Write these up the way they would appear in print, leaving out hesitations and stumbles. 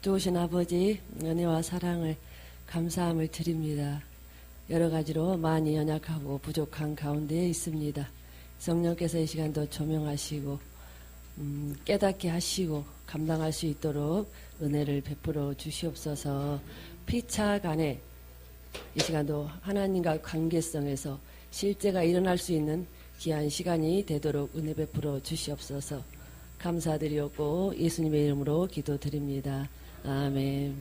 좋으신 아버지, 은혜와 사랑을 감사함을 드립니다. 여러 가지로 많이 연약하고 부족한 가운데에 있습니다. 성령께서 이 시간도 조명하시고 깨닫게 하시고 감당할 수 있도록 은혜를 베풀어 주시옵소서. 피차간에 이 시간도 하나님과 관계성에서 실제가 일어날 수 있는 귀한 시간이 되도록 은혜 베풀어 주시옵소서. 감사드리옵고 예수님의 이름으로 기도드립니다. 아멘.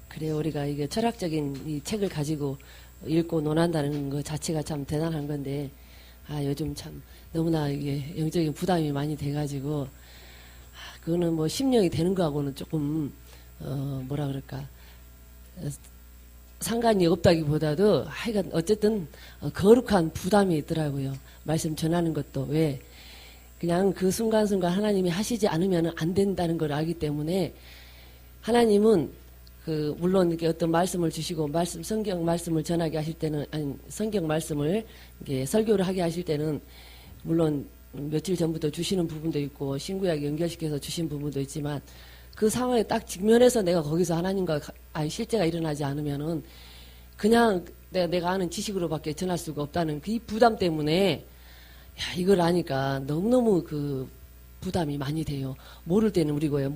그래, 우리가 이게 철학적인 이 책을 가지고 읽고 논한다는 것 자체가 참 대단한 건데, 요즘 참 너무나 이게 영적인 부담이 많이 돼가지고, 그거는 뭐 심령이 되는 거하고는 조금, 뭐라 그럴까, 상관이 없다기보다도 하여간 어쨌든 거룩한 부담이 있더라고요. 말씀 전하는 것도. 왜? 그냥 그 순간순간 하나님이 하시지 않으면 안 된다는 걸 알기 때문에 하나님은 물론 이렇게 어떤 말씀을 주시고 성경 말씀을 전하게 하실 때는 성경 말씀을 이렇게 설교를 하게 하실 때는 물론 며칠 전부터 주시는 부분도 있고 신구약 연결시켜서 주신 부분도 있지만 그 상황에 딱 직면해서 내가 거기서 하나님과 실제가 일어나지 않으면은 그냥 내가 아는 지식으로밖에 전할 수가 없다는 그 부담 때문에 이걸 아니까 너무너무 부담이 많이 돼요. 모를 때는 우리가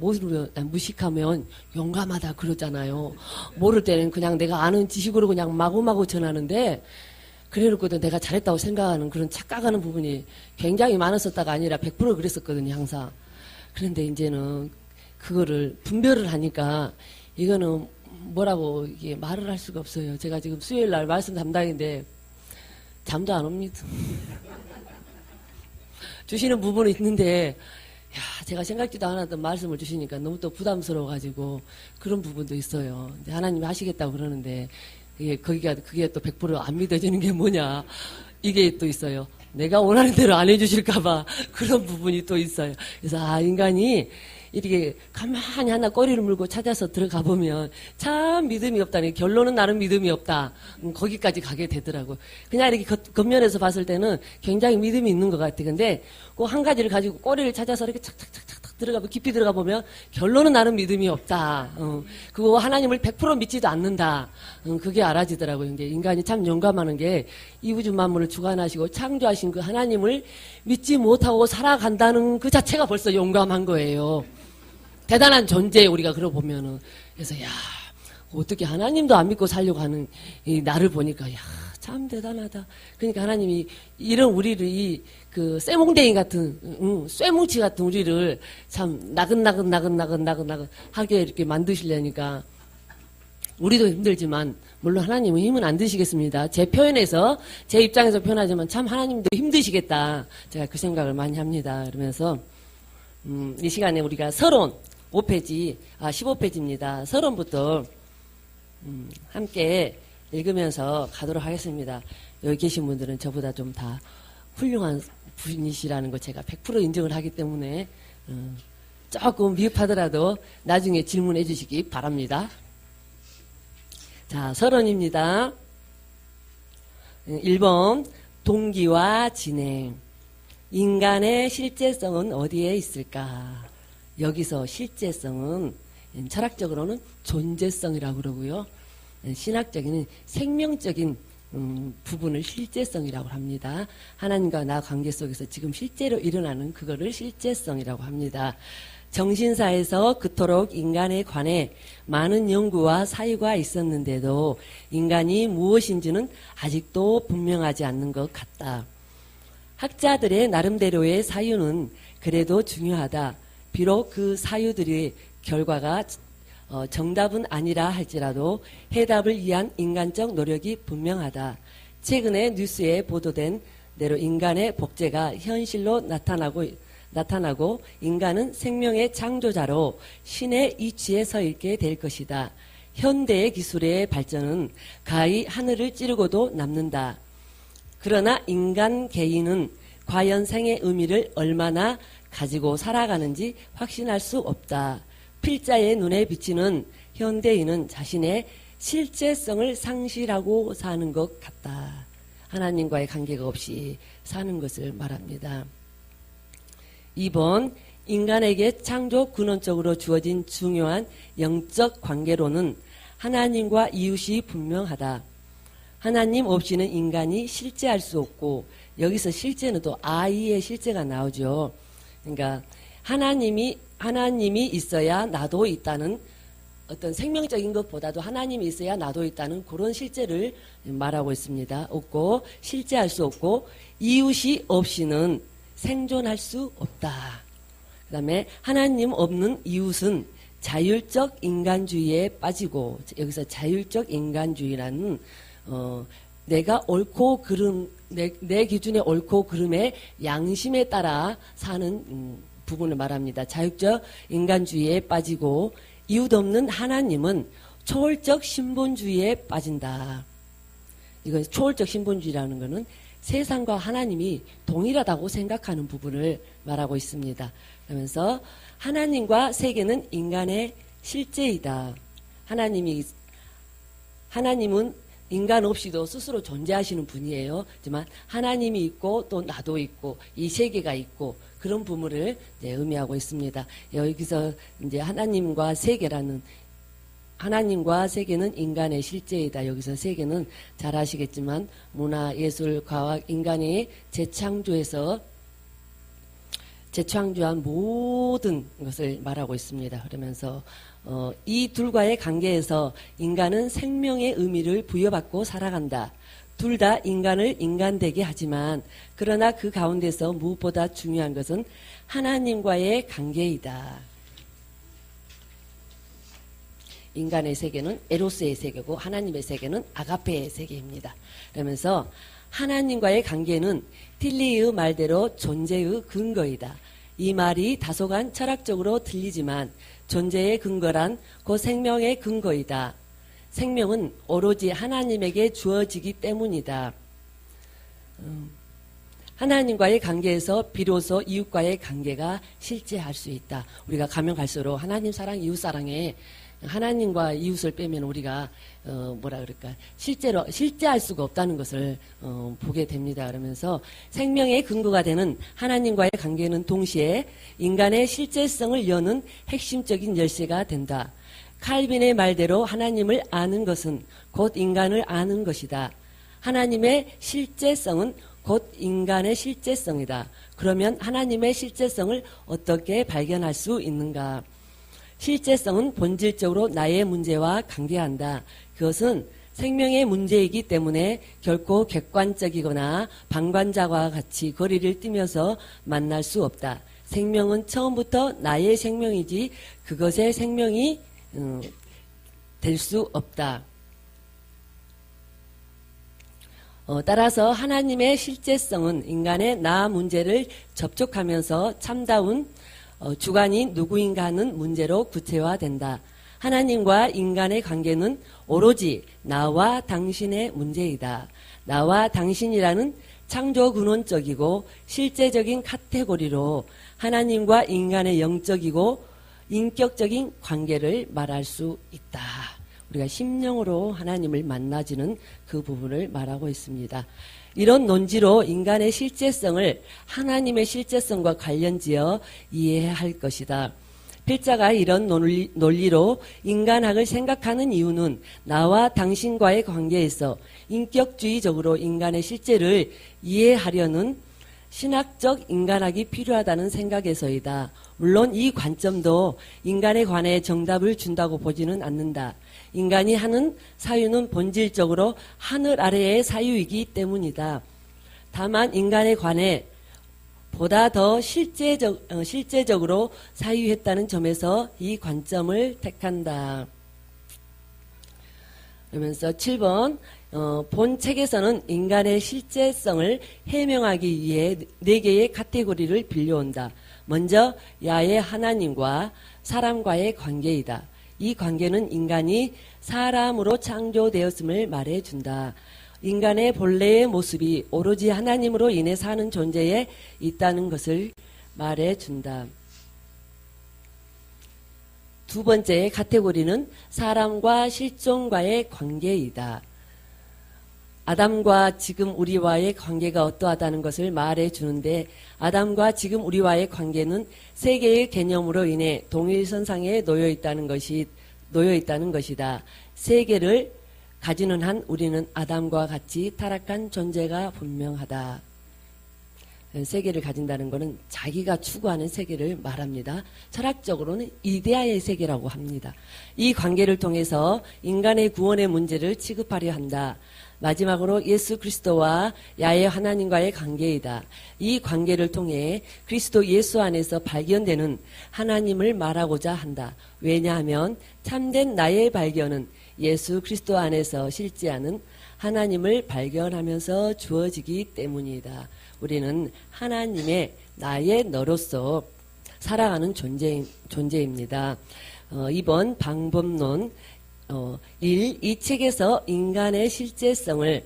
무식하면 용감하다 그러잖아요. 모를 때는 그냥 내가 아는 지식으로 그냥 마구마구 전하는데 그래놓고도 내가 잘했다고 생각하는 그런 착각하는 부분이 굉장히 많았었다가 아니라 100% 그랬었거든요, 항상. 그런데 이제는 그거를 분별을 하니까 이거는 뭐라고 이게 말을 할 수가 없어요. 제가 지금 수요일 날 말씀 담당인데 잠도 안 옵니다. 주시는 부분이 있는데 제가 생각지도 않았던 말씀을 주시니까 너무 또 부담스러워가지고 그런 부분도 있어요. 하나님이 하시겠다고 그러는데 그게 또 100% 안 믿어지는 게 뭐냐 이게 또 있어요. 내가 원하는 대로 안 해주실까봐 그런 부분이 또 있어요. 그래서 인간이 이렇게 가만히 하나 꼬리를 물고 찾아서 들어가 보면 참 믿음이 없다니 결론은 나는 믿음이 없다. 거기까지 가게 되더라고요. 그냥 이렇게 겉면에서 봤을 때는 굉장히 믿음이 있는 것 같아. 근데 꼭 한 가지를 가지고 꼬리를 찾아서 이렇게 착착착착 들어가고 깊이 들어가 보면 결론은 나는 믿음이 없다. 그거 하나님을 100% 믿지도 않는다. 그게 알아지더라고요. 이제 인간이 참 용감하는 게 이 우주 만물을 주관하시고 창조하신 그 하나님을 믿지 못하고 살아간다는 그 자체가 벌써 용감한 거예요. 대단한 존재 우리가 그러고 보면은. 그래서 어떻게 하나님도 안 믿고 살려고 하는 이 나를 보니까 참 대단하다. 그러니까 하나님이 이런 우리를 쇠몽댕이 같은 쇠뭉치 같은 우리를 참 나긋나긋하게 이렇게 만드시려니까 우리도 힘들지만 물론 하나님은 힘은 안 드시겠습니다. 제 표현에서 제 입장에서 표현하지만 참 하나님도 힘드시겠다. 제가 그 생각을 많이 합니다. 그러면서 이 시간에 우리가 서론 5페이지, 15페이지입니다. 서론부터 함께 읽으면서 가도록 하겠습니다. 여기 계신 분들은 저보다 좀 다 훌륭한 분이시라는 거 제가 100% 인정을 하기 때문에 조금 미흡하더라도 나중에 질문해 주시기 바랍니다. 자, 서론입니다. 1번 동기와 진행. 인간의 실제성은 어디에 있을까? 여기서 실제성은 철학적으로는 존재성이라고 그러고요. 신학적인 생명적인 부분을 실제성이라고 합니다. 하나님과 나 관계 속에서 지금 실제로 일어나는 그거를 실제성이라고 합니다. 정신사에서 그토록 인간에 관해 많은 연구와 사유가 있었는데도 인간이 무엇인지는 아직도 분명하지 않는 것 같다. 학자들의 나름대로의 사유는 그래도 중요하다. 비록 그 사유들의 결과가 정답은 아니라 할지라도 해답을 위한 인간적 노력이 분명하다. 최근에 뉴스에 보도된 대로 인간의 복제가 현실로 나타나고 인간은 생명의 창조자로 신의 이치에 서 있게 될 것이다. 현대의 기술의 발전은 가히 하늘을 찌르고도 남는다. 그러나 인간 개인은 과연 생의 의미를 얼마나 가지고 살아가는지 확신할 수 없다. 필자의 눈에 비치는 현대인은 자신의 실제성을 상실하고 사는 것 같다. 하나님과의 관계가 없이 사는 것을 말합니다. 2번 인간에게 창조 근원적으로 주어진 중요한 영적 관계로는 하나님과 이웃이 분명하다. 하나님 없이는 인간이 실제할 수 없고, 여기서 실제는 또 아이의 실제가 나오죠. 그러니까 하나님이 있어야 나도 있다는, 어떤 생명적인 것보다도 하나님이 있어야 나도 있다는 그런 실제를 말하고 있습니다. 없고 실제할 수 없고 이웃이 없이는 생존할 수 없다. 그 다음에 하나님 없는 이웃은 자율적 인간주의에 빠지고, 여기서 자율적 인간주의라는 내가 옳고 그름, 내 기준의 옳고 그름의 양심에 따라 사는 부분을 말합니다. 자율적 인간주의에 빠지고 이웃 없는 하나님은 초월적 신본주의에 빠진다. 이건 초월적 신본주의라는 것은 세상과 하나님이 동일하다고 생각하는 부분을 말하고 있습니다. 그러면서 하나님과 세계는 인간의 실제이다. 하나님은 인간 없이도 스스로 존재하시는 분이에요. 하지만 하나님이 있고 또 나도 있고 이 세계가 있고 그런 부분을 의미하고 있습니다. 여기서 이제 하나님과 세계는 인간의 실제이다. 여기서 세계는 잘 아시겠지만 문화, 예술, 과학, 인간의 재창조한 모든 것을 말하고 있습니다. 그러면서 이 둘과의 관계에서 인간은 생명의 의미를 부여받고 살아간다. 둘 다 인간을 인간되게 하지만 그러나 그 가운데서 무엇보다 중요한 것은 하나님과의 관계이다. 인간의 세계는 에로스의 세계고 하나님의 세계는 아가페의 세계입니다. 그러면서 하나님과의 관계는 틸리의 말대로 존재의 근거이다. 이 말이 다소간 철학적으로 들리지만 존재의 근거란 그 생명의 근거이다. 생명은 오로지 하나님에게 주어지기 때문이다. 하나님과의 관계에서 비로소 이웃과의 관계가 실제할 수 있다. 우리가 가면 갈수록 하나님 사랑, 이웃 사랑에 하나님과 이웃을 빼면 우리가 실제할 수가 없다는 것을 보게 됩니다. 그러면서 생명의 근거가 되는 하나님과의 관계는 동시에 인간의 실제성을 여는 핵심적인 열쇠가 된다. 칼빈의 말대로 하나님을 아는 것은 곧 인간을 아는 것이다. 하나님의 실제성은 곧 인간의 실제성이다. 그러면 하나님의 실제성을 어떻게 발견할 수 있는가? 실제성은 본질적으로 나의 문제와 관계한다. 그것은 생명의 문제이기 때문에 결코 객관적이거나 방관자와 같이 거리를 띄면서 만날 수 없다. 생명은 처음부터 나의 생명이지 그것의 생명이 될 수 없다. 따라서 하나님의 실제성은 인간의 나 문제를 접촉하면서 참다운 주관이 누구인가 하는 문제로 구체화된다. 하나님과 인간의 관계는 오로지 나와 당신의 문제이다. 나와 당신이라는 창조 근원적이고 실제적인 카테고리로 하나님과 인간의 영적이고 인격적인 관계를 말할 수 있다. 우리가 심령으로 하나님을 만나지는 그 부분을 말하고 있습니다. 이런 논지로 인간의 실제성을 하나님의 실제성과 관련지어 이해해야 할 것이다. 필자가 이런 논리로 인간학을 생각하는 이유는 나와 당신과의 관계에서 인격주의적으로 인간의 실제를 이해하려는 신학적 인간학이 필요하다는 생각에서이다. 물론 이 관점도 인간에 관해 정답을 준다고 보지는 않는다. 인간이 하는 사유는 본질적으로 하늘 아래의 사유이기 때문이다. 다만 인간에 관해 보다 더 실제적으로 사유했다는 점에서 이 관점을 택한다. 그러면서 7번 본 책에서는 인간의 실제성을 해명하기 위해 4개의 카테고리를 빌려온다. 먼저 야의 하나님과 사람과의 관계이다. 이 관계는 인간이 사람으로 창조되었음을 말해준다. 인간의 본래의 모습이 오로지 하나님으로 인해 사는 존재에 있다는 것을 말해준다. 두 번째 카테고리는 사람과 실존과의 관계이다. 아담과 지금 우리와의 관계가 어떠하다는 것을 말해 주는데, 아담과 지금 우리와의 관계는 세계의 개념으로 인해 동일선상에 놓여 있다는 것이다. 세계를 가지는 한 우리는 아담과 같이 타락한 존재가 분명하다. 세계를 가진다는 것은 자기가 추구하는 세계를 말합니다. 철학적으로는 이데아의 세계라고 합니다. 이 관계를 통해서 인간의 구원의 문제를 취급하려 한다. 마지막으로 예수 그리스도와 야훼 하나님과의 관계이다. 이 관계를 통해 그리스도 예수 안에서 발견되는 하나님을 말하고자 한다. 왜냐하면 참된 나의 발견은 예수 그리스도 안에서 실제하는 하나님을 발견하면서 주어지기 때문이다. 우리는 하나님의 나의 너로서 살아가는 존재입니다. 이번 방법론 1. 이 책에서 인간의 실제성을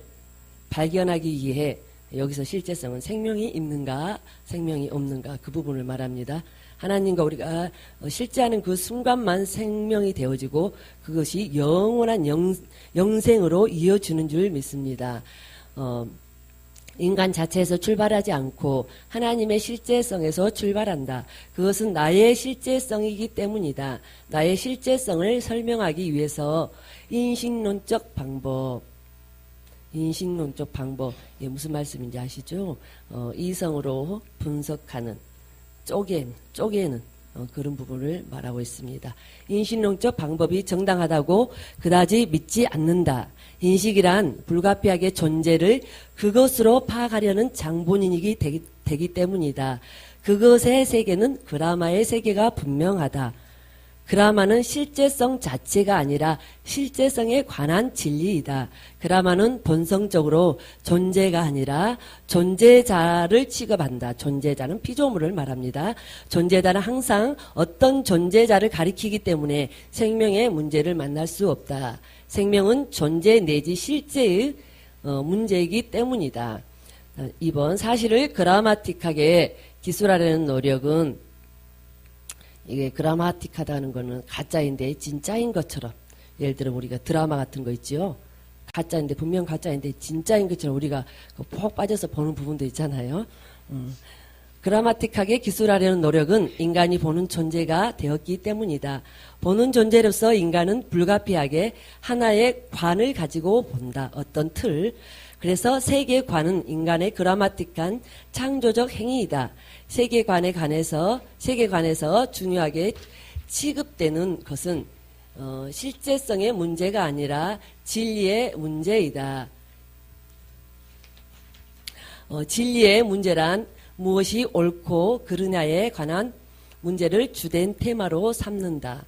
발견하기 위해, 여기서 실제성은 생명이 있는가 생명이 없는가 그 부분을 말합니다. 하나님과 우리가 실제하는 그 순간만 생명이 되어지고 그것이 영원한 영생으로 이어지는 줄 믿습니다. 인간 자체에서 출발하지 않고 하나님의 실제성에서 출발한다. 그것은 나의 실제성이기 때문이다. 나의 실제성을 설명하기 위해서 인식론적 방법, 이게 무슨 말씀인지 아시죠? 이성으로 분석하는, 쪼개는 그런 부분을 말하고 있습니다. 인식론적 방법이 정당하다고 그다지 믿지 않는다. 인식이란 불가피하게 존재를 그것으로 파악하려는 장본인이기 되기 때문이다. 그것의 세계는 그라마의 세계가 분명하다. 그라마는 실제성 자체가 아니라 실제성에 관한 진리이다. 그라마는 본성적으로 존재가 아니라 존재자를 취급한다. 존재자는 피조물을 말합니다. 존재자는 항상 어떤 존재자를 가리키기 때문에 생명의 문제를 만날 수 없다. 생명은 존재 내지 실제의 문제이기 때문이다. 2번, 사실을 그라마틱하게 기술하려는 노력은, 이게 그라마틱하다는 거는 가짜인데 진짜인 것처럼, 예를 들어 우리가 드라마 같은 거 있지요. 가짜인데, 분명 가짜인데 진짜인 것처럼 우리가 푹 빠져서 보는 부분도 있잖아요. 그라마틱하게 기술하려는 노력은 인간이 보는 존재가 되었기 때문이다. 보는 존재로서 인간은 불가피하게 하나의 관을 가지고 본다. 어떤 틀. 그래서 세계관은 인간의 그라마틱한 창조적 행위이다. 세계관에 관해서 중요하게 취급되는 것은 실제성의 문제가 아니라 진리의 문제이다. 진리의 문제란 무엇이 옳고 그르냐에 관한 문제를 주된 테마로 삼는다.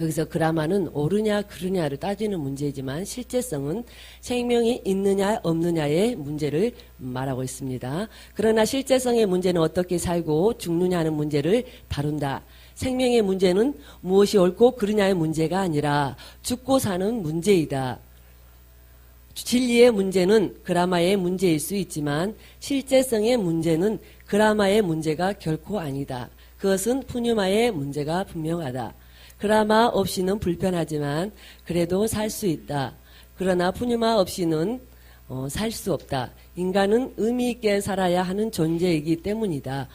여기서 그라마는 옳으냐 그르냐를 따지는 문제이지만 실제성은 생명이 있느냐 없느냐의 문제를 말하고 있습니다. 그러나 실제성의 문제는 어떻게 살고 죽느냐 하는 문제를 다룬다. 생명의 문제는 무엇이 옳고 그르냐의 문제가 아니라 죽고 사는 문제이다. 진리의 문제는 그라마의 문제일 수 있지만 실제성의 문제는 그라마의 문제가 결코 아니다. 그것은 푸뉴마의 문제가 분명하다. 그라마 없이는 불편하지만 그래도 살 수 있다. 그러나 푸뉴마 없이는 살 수 없다. 인간은 의미 있게 살아야 하는 존재이기 때문이다.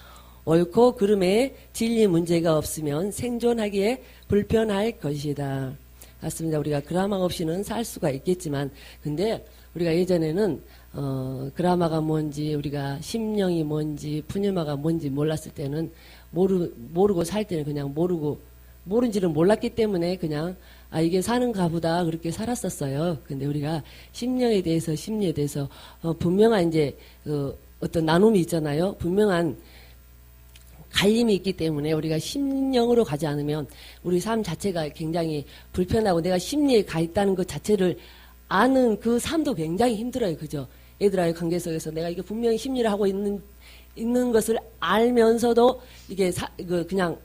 옳고 그름에 진리 문제가 없으면 생존하기에 불편할 것이다. 맞습니다. 우리가 그라마 없이는 살 수가 있겠지만, 근데 우리가 예전에는 그라마가 뭔지, 우리가 심령이 뭔지, 푸뉴마가 뭔지 몰랐을 때는 모르고 살 때는 그냥 모른지를 몰랐기 때문에 그냥 이게 사는가 보다 그렇게 살았었어요. 근데 우리가 심령에 대해서, 심리에 대해서 분명한 이제 어떤 나눔이 있잖아요. 분명한 갈림이 있기 때문에 우리가 심령으로 가지 않으면 우리 삶 자체가 굉장히 불편하고, 내가 심리에 가 있다는 것 자체를 아는 그 삶도 굉장히 힘들어요. 그죠? 애들과의 관계 속에서 내가 이게 분명히 심리를 하고 있는 것을 알면서도 이게 그냥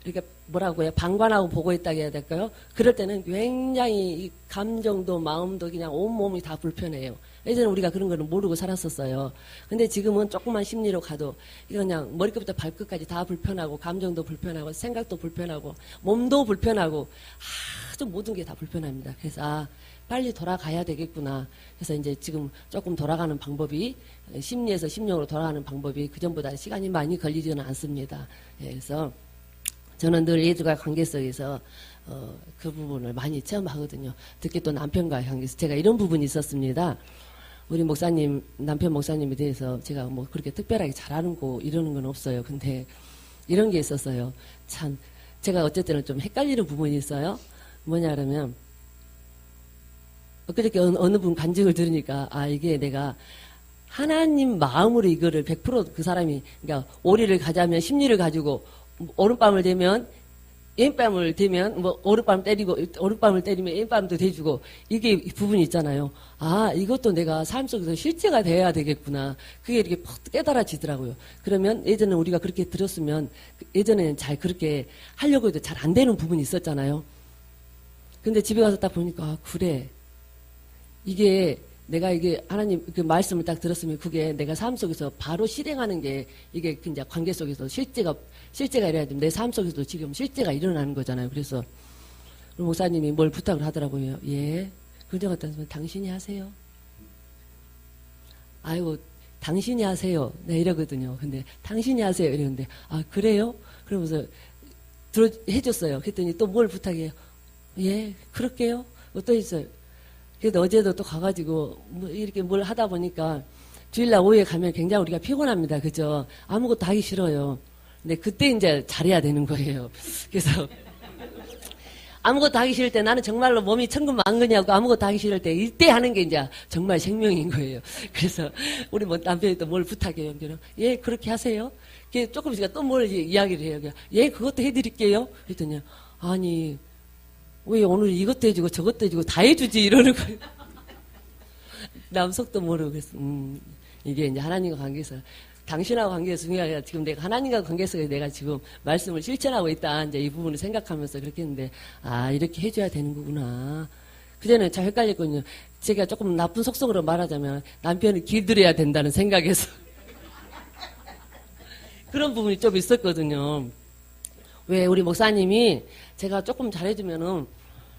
이렇게 뭐라고요? 방관하고 보고 있다고 해야 될까요? 그럴 때는 굉장히 감정도 마음도 그냥 온몸이 다 불편해요. 예전에 우리가 그런 거는 모르고 살았었어요. 근데 지금은 조그만 심리로 가도 이거 그냥 머리끝부터 발끝까지 다 불편하고, 감정도 불편하고, 생각도 불편하고, 몸도 불편하고, 아주 모든 게 다 불편합니다. 그래서 빨리 돌아가야 되겠구나. 그래서 이제 지금 조금 돌아가는 방법이 심리에서 심령으로 돌아가는 방법이 그전보다 시간이 많이 걸리지는 않습니다. 예, 그래서 저는 늘 애들과 관계 속에서 그 부분을 많이 체험하거든요. 특히 또 남편과의 관계에서 제가 이런 부분이 있었습니다. 우리 목사님, 남편 목사님에 대해서 제가 뭐 그렇게 특별하게 잘 아는 거 이러는 건 없어요. 근데 이런 게 있었어요. 참, 제가 어쨌든 좀 헷갈리는 부분이 있어요. 뭐냐 그러면, 엊그저께 어느 분 간증을 들으니까, 아, 이게 내가 하나님 마음으로 이거를 100% 그 사람이, 그러니까 오리를 가자면 심리를 가지고, 오른밤을 대면 왼밤을 대면 뭐 오른밤 때리고 오른밤을 때리면 왼밤도 대주고 이게 부분이 있잖아요. 아, 이것도 내가 삶 속에서 실제가 돼야 되겠구나. 그게 이렇게 퍽 깨달아지더라고요. 그러면 예전에 우리가 그렇게 들었으면 예전에는 잘 그렇게 하려고 해도 잘 안 되는 부분이 있었잖아요. 근데 집에 가서 딱 보니까 아, 그래. 이게 내가 이게 하나님 그 말씀을 딱 들었으면 그게 내가 삶 속에서 바로 실행하는 게 이게 이제 관계 속에서 실제가 일어나야 되면 내 삶 속에서도 지금 실제가 일어나는 거잖아요. 그래서 목사님이 뭘 부탁을 하더라고요. 예. 그저 갖다 쓰면 당신이 하세요. 아이고 당신이 하세요. 네 이러거든요. 근데 당신이 하세요. 이러는데 아 그래요? 그러면서 해줬어요. 그랬더니 또 뭘 부탁해요. 예 그럴게요. 또 있어요. 그래도 어제도 또 가가지고 뭐 이렇게 뭘 하다 보니까 주일날 오후에 가면 굉장히 우리가 피곤합니다. 그죠? 아무것도 하기 싫어요. 근데 그때 이제 잘해야 되는 거예요. 그래서 아무것도 하기 싫을 때 나는 정말로 몸이 천근만근이하고 아무것도 하기 싫을 때 이때 하는 게 이제 정말 생명인 거예요. 그래서 우리 뭐 남편이 또 뭘 부탁해요. 예 그렇게 하세요. 조금 있으니까 또 뭘 이야기를 해요. 예 그것도 해드릴게요. 그랬더니 아니 왜 오늘 이것도 해주고 저것도 해주고 다 해주지 이러는 거예요. 남 속도 모르고 그래서 이게 이제 하나님과 관계에서 당신하고 관계가 중요하게 지금 내가 하나님과 관계에서 내가 지금 말씀을 실천하고 있다 이제 이 부분을 생각하면서 그렇게 했는데 아 이렇게 해줘야 되는 거구나. 그전에 잘 헷갈렸거든요. 제가 조금 나쁜 속성으로 말하자면 남편을 길들여야 된다는 생각에서 그런 부분이 좀 있었거든요. 왜 우리 목사님이 제가 조금 잘해주면은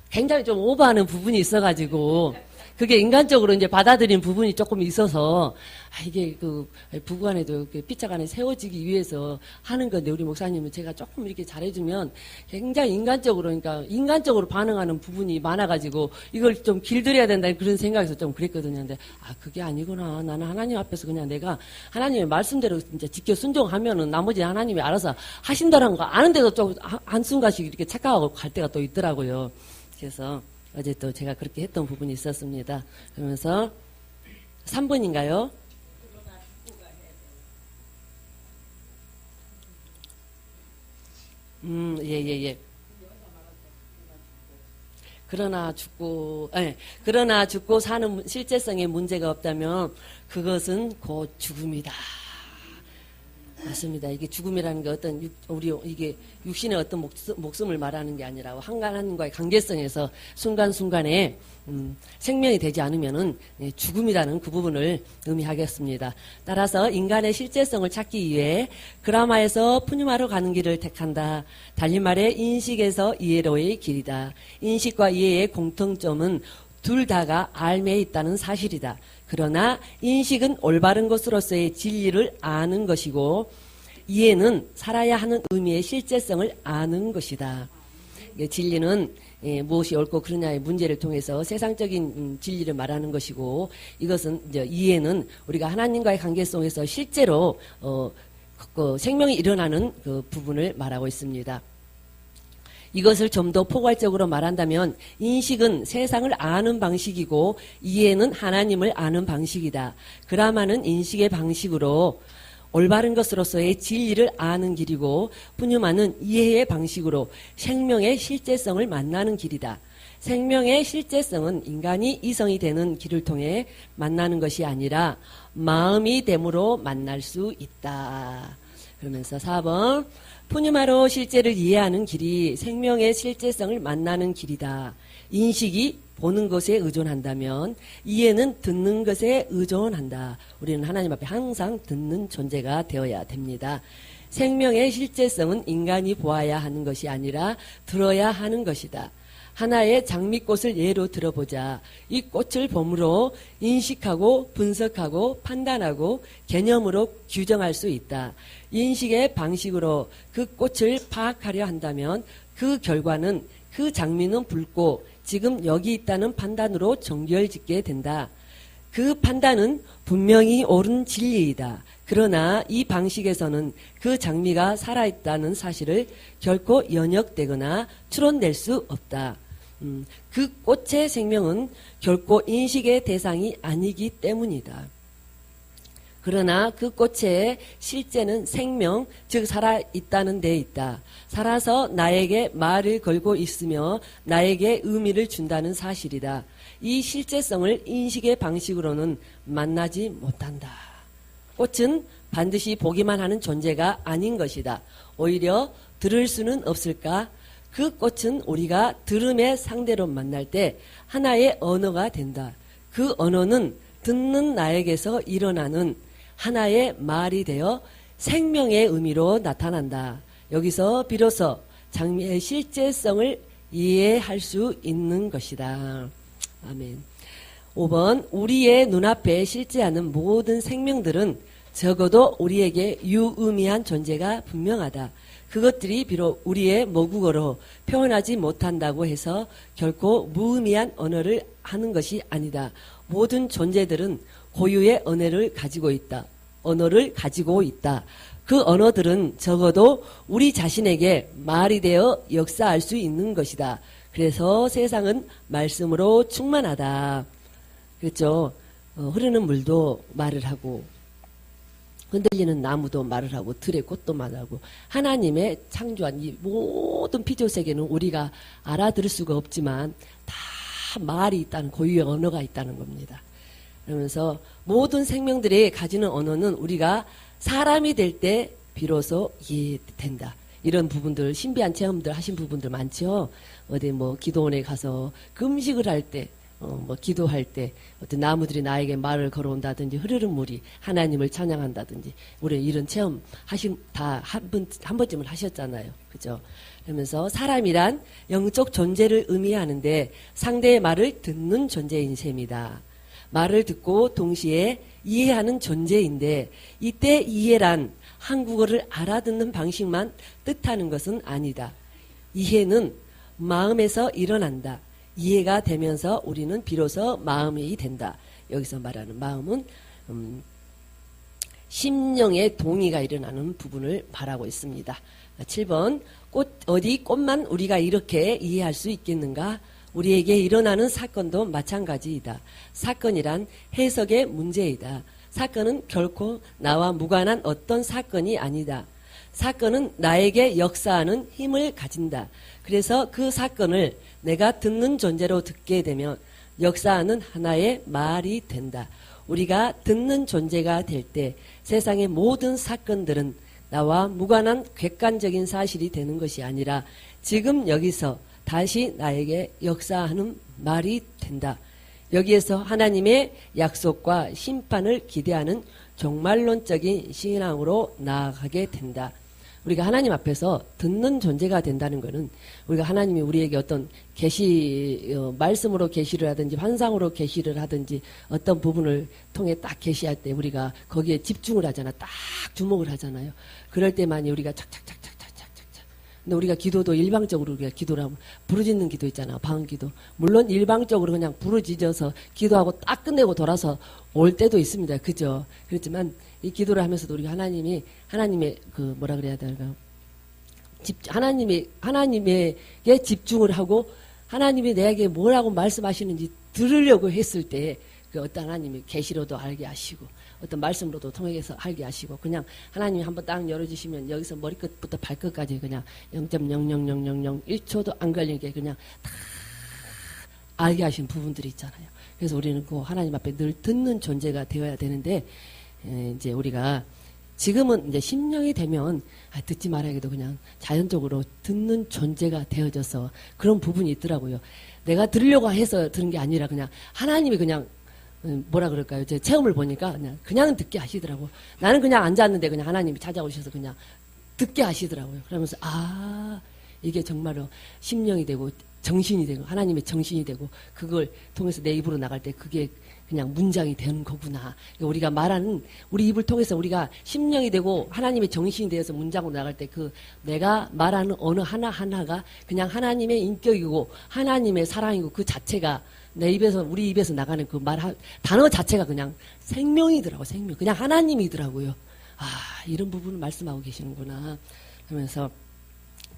굉장히 좀 오버하는 부분이 있어가지고 그게 인간적으로 이제 받아들인 부분이 조금 있어서 아 이게 그 부부간에도 피차간에 세워지기 위해서 하는 건데 우리 목사님은 제가 조금 이렇게 잘해주면 굉장히 인간적으로 그러니까 인간적으로 반응하는 부분이 많아가지고 이걸 좀 길들여야 된다는 그런 생각에서 좀 그랬거든요. 근데 아 그게 아니구나. 나는 하나님 앞에서 그냥 내가 하나님의 말씀대로 진짜 지켜 순종하면은 나머지 하나님이 알아서 하신다는 거 아는데도 좀 한순간씩 이렇게 착각하고 갈 때가 또 있더라고요. 그래서 어제 또 제가 그렇게 했던 부분이 있었습니다. 그러면서 3번인가요? 예. 그러나 죽고 사는 실제성에 문제가 없다면 그것은 곧 죽음이다. 맞습니다. 이게 죽음이라는 게 어떤 우리 이게 육신의 어떤 목숨을 말하는 게 아니라 하나님과의 관계성에서 순간순간에 생명이 되지 않으면은 죽음이라는 그 부분을 의미하겠습니다. 따라서 인간의 실제성을 찾기 위해 그라마에서 푸뉴마로 가는 길을 택한다. 달리 말해 인식에서 이해로의 길이다. 인식과 이해의 공통점은 둘 다가 알매에 있다는 사실이다. 그러나 인식은 올바른 것으로서의 진리를 아는 것이고 이해는 살아야 하는 의미의 실제성을 아는 것이다. 진리는 무엇이 옳고 그르냐의 문제를 통해서 세상적인 진리를 말하는 것이고 이것은 이제 이해는 우리가 하나님과의 관계 속에서 실제로 그 생명이 일어나는 그 부분을 말하고 있습니다. 이것을 좀 더 포괄적으로 말한다면 인식은 세상을 아는 방식이고 이해는 하나님을 아는 방식이다. 그라마는 인식의 방식으로 올바른 것으로서의 진리를 아는 길이고 푸뉴마는 이해의 방식으로 생명의 실제성을 만나는 길이다. 생명의 실제성은 인간이 이성이 되는 길을 통해 만나는 것이 아니라 마음이 됨으로 만날 수 있다. 그러면서 4번 푸뉴마로 실제를 이해하는 길이 생명의 실제성을 만나는 길이다. 인식이 보는 것에 의존한다면 이해는 듣는 것에 의존한다. 우리는 하나님 앞에 항상 듣는 존재가 되어야 됩니다. 생명의 실제성은 인간이 보아야 하는 것이 아니라 들어야 하는 것이다. 하나의 장미꽃을 예로 들어보자. 이 꽃을 봄으로 인식하고 분석하고 판단하고 개념으로 규정할 수 있다. 인식의 방식으로 그 꽃을 파악하려 한다면 그 결과는 그 장미는 붉고 지금 여기 있다는 판단으로 정결짓게 된다. 그 판단은 분명히 옳은 진리이다. 그러나 이 방식에서는 그 장미가 살아있다는 사실을 결코 연역되거나 추론될 수 없다. 그 꽃의 생명은 결코 인식의 대상이 아니기 때문이다. 그러나 그 꽃의 실제는 생명, 즉 살아있다는 데 있다. 살아서 나에게 말을 걸고 있으며 나에게 의미를 준다는 사실이다. 이 실제성을 인식의 방식으로는 만나지 못한다. 꽃은 반드시 보기만 하는 존재가 아닌 것이다. 오히려 들을 수는 없을까? 그 꽃은 우리가 들음의 상대로 만날 때 하나의 언어가 된다. 그 언어는 듣는 나에게서 일어나는 하나의 말이 되어 생명의 의미로 나타난다. 여기서 비로소 장미의 실제성을 이해할 수 있는 것이다. 아멘. 5번, 우리의 눈앞에 실제하는 모든 생명들은 적어도 우리에게 유의미한 존재가 분명하다. 그것들이 비록 우리의 모국어로 표현하지 못한다고 해서 결코 무의미한 언어를 하는 것이 아니다. 모든 존재들은 고유의 언어를 가지고 있다. 그 언어들은 적어도 우리 자신에게 말이 되어 역사할 수 있는 것이다. 그래서 세상은 말씀으로 충만하다. 그렇죠? 흐르는 물도 말을 하고 흔들리는 나무도 말을 하고 들의 꽃도 말을 하고 하나님의 창조한 이 모든 피조세계는 우리가 알아들을 수가 없지만 다 말이 있다는 고유의 언어가 있다는 겁니다. 그러면서 모든 생명들이 가지는 언어는 우리가 사람이 될 때 비로소 이해된다. 이런 부분들, 신비한 체험들 하신 부분들 많죠. 어디 기도원에 가서 금식을 할 때, 기도할 때 어떤 나무들이 나에게 말을 걸어온다든지 흐르는 물이 하나님을 찬양한다든지 우리 이런 체험 다 한 번쯤은 하셨잖아요. 그죠? 그러면서 사람이란 영적 존재를 의미하는데 상대의 말을 듣는 존재인 셈이다. 말을 듣고 동시에 이해하는 존재인데 이때 이해란 한국어를 알아듣는 방식만 뜻하는 것은 아니다. 이해는 마음에서 일어난다. 이해가 되면서 우리는 비로소 마음이 된다. 여기서 말하는 마음은 심령의 동의가 일어나는 부분을 말하고 있습니다. 7번 꽃만 우리가 이렇게 이해할 수 있겠는가? 우리에게 일어나는 사건도 마찬가지이다. 사건이란 해석의 문제이다. 사건은 결코 나와 무관한 어떤 사건이 아니다. 사건은 나에게 역사하는 힘을 가진다. 그래서 그 사건을 내가 듣는 존재로 듣게 되면 역사하는 하나의 말이 된다. 우리가 듣는 존재가 될 때 세상의 모든 사건들은 나와 무관한 객관적인 사실이 되는 것이 아니라 지금 여기서 다시 나에게 역사하는 말이 된다. 여기에서 하나님의 약속과 심판을 기대하는 종말론적인 신앙으로 나아가게 된다. 우리가 하나님 앞에서 듣는 존재가 된다는 것은 우리가 하나님이 우리에게 어떤 말씀으로 계시를 하든지 환상으로 계시를 하든지 어떤 부분을 통해 딱 계시할 때 우리가 거기에 집중을 하잖아. 딱 주목을 하잖아요. 그럴 때만이 우리가 착착착착 근데 우리가 기도도 일방적으로 우리가 기도를 하면 부르짖는 기도 있잖아. 방언기도. 물론 일방적으로 그냥 부르짖어서 기도하고 딱 끝내고 돌아서 올 때도 있습니다. 그죠? 그렇지만 이 기도를 하면서도 우리가 하나님의 뭐라 그래야 될까? 하나님에게 집중을 하고 하나님이 내게 뭐라고 말씀하시는지 들으려고 했을 때 그 어떤 하나님이 계시로도 알게 하시고 어떤 말씀으로도 통해서 알게 하시고 그냥 하나님이 한번 딱 열어주시면 여기서 머리끝부터 발끝까지 그냥 0.0000001초도 안 걸리게 그냥 다 알게 하신 부분들이 있잖아요. 그래서 우리는 그 하나님 앞에 늘 듣는 존재가 되어야 되는데 이제 우리가 지금은 이제 심령이 되면 듣지 말아야겠도 그냥 자연적으로 듣는 존재가 되어져서 그런 부분이 있더라고요. 내가 들으려고 해서 들은 게 아니라 그냥 하나님이 그냥 뭐라 그럴까요? 제 체험을 보니까 그냥 듣게 하시더라고. 나는 그냥 앉았는데 그냥 하나님이 찾아오셔서 그냥 듣게 하시더라고요. 그러면서 이게 정말로 심령이 되고 정신이 되고 하나님의 정신이 되고 그걸 통해서 내 입으로 나갈 때 그게 그냥 문장이 되는 거구나. 우리가 말하는 우리 입을 통해서 우리가 심령이 되고 하나님의 정신이 되어서 문장으로 나갈 때 그 내가 말하는 어느 하나하나가 그냥 하나님의 인격이고 하나님의 사랑이고 그 자체가 내 입에서 우리 입에서 나가는 그 단어 자체가 그냥 생명이더라고. 생명. 그냥 하나님이더라고요. 아, 이런 부분을 말씀하고 계시는구나. 그러면서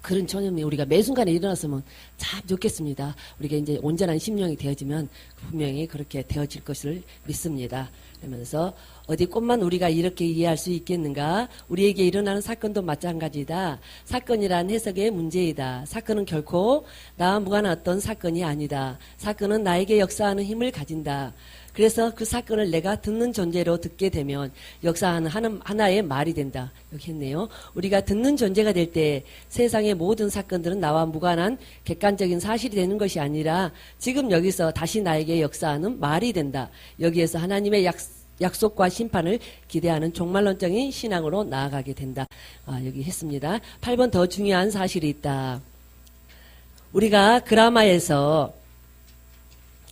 그런 전염이 우리가 매 순간에 일어났으면 참 좋겠습니다. 우리가 이제 온전한 심령이 되어지면 분명히 그렇게 되어질 것을 믿습니다. 그러면서 어디 꽃만 우리가 이렇게 이해할 수 있겠는가? 우리에게 일어나는 사건도 마찬가지다. 사건이란 해석의 문제이다. 사건은 결코 나와 무관한 어떤 사건이 아니다. 사건은 나에게 역사하는 힘을 가진다. 그래서 그 사건을 내가 듣는 존재로 듣게 되면 역사하는 하나의 말이 된다. 여기 했네요. 우리가 듣는 존재가 될 때 세상의 모든 사건들은 나와 무관한 객관적인 사실이 되는 것이 아니라 지금 여기서 다시 나에게 역사하는 말이 된다. 여기에서 하나님의 약속과 심판을 기대하는 종말론적인 신앙으로 나아가게 된다. 여기 했습니다. 8번 더 중요한 사실이 있다. 우리가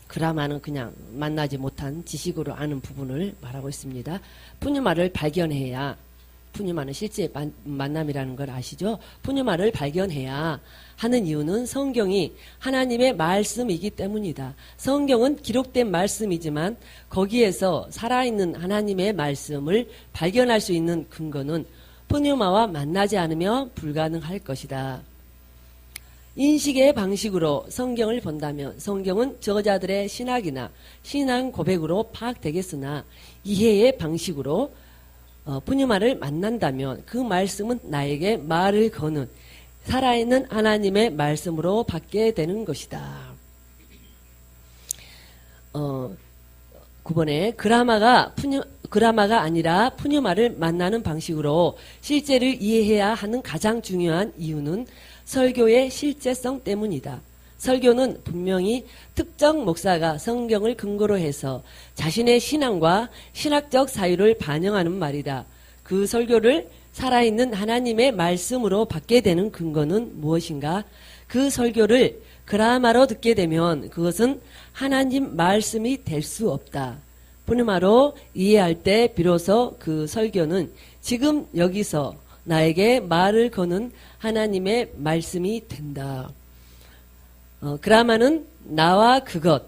그라마는 그냥 만나지 못한 지식으로 아는 부분을 말하고 있습니다. 푸뉴마를 발견해야, 푸뉴마는 실제 만남이라는 걸 아시죠? 푸뉴마를 발견해야 하는 이유는 성경이 하나님의 말씀이기 때문이다. 성경은 기록된 말씀이지만 거기에서 살아있는 하나님의 말씀을 발견할 수 있는 근거는 푸뉴마와 만나지 않으면 불가능할 것이다. 인식의 방식으로 성경을 본다면 성경은 저자들의 신학이나 신앙 고백으로 파악되겠으나 이해의 방식으로 푸뉴마를 만난다면 그 말씀은 나에게 말을 거는 살아있는 하나님의 말씀으로 받게 되는 것이다. 9번에 그라마가 아니라 푸뉴마를 만나는 방식으로 실제를 이해해야 하는 가장 중요한 이유는 설교의 실제성 때문이다. 설교는 분명히 특정 목사가 성경을 근거로 해서 자신의 신앙과 신학적 사유를 반영하는 말이다. 그 설교를 살아있는 하나님의 말씀으로 받게 되는 근거는 무엇인가? 그 설교를 그라마로 듣게 되면 그것은 하나님 말씀이 될 수 없다. 푸뉴마로 이해할 때 비로소 그 설교는 지금 여기서 나에게 말을 거는 하나님의 말씀이 된다. 그라마는 나와 그것의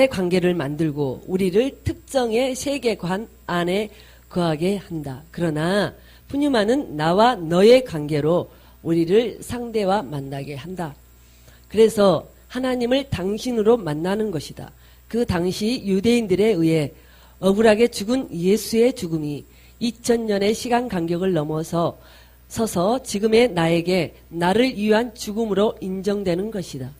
관계를 만들고 우리를 특정의 세계관 안에 거하게 한다. 그러나 푸뉴마는 나와 너의 관계로 우리를 상대와 만나게 한다. 그래서 하나님을 당신으로 만나는 것이다. 그 당시 유대인들에 의해 억울하게 죽은 예수의 죽음이 2000년의 시간 간격을 넘어서 서서 지금의 나에게 나를 위한 죽음으로 인정되는 것이다.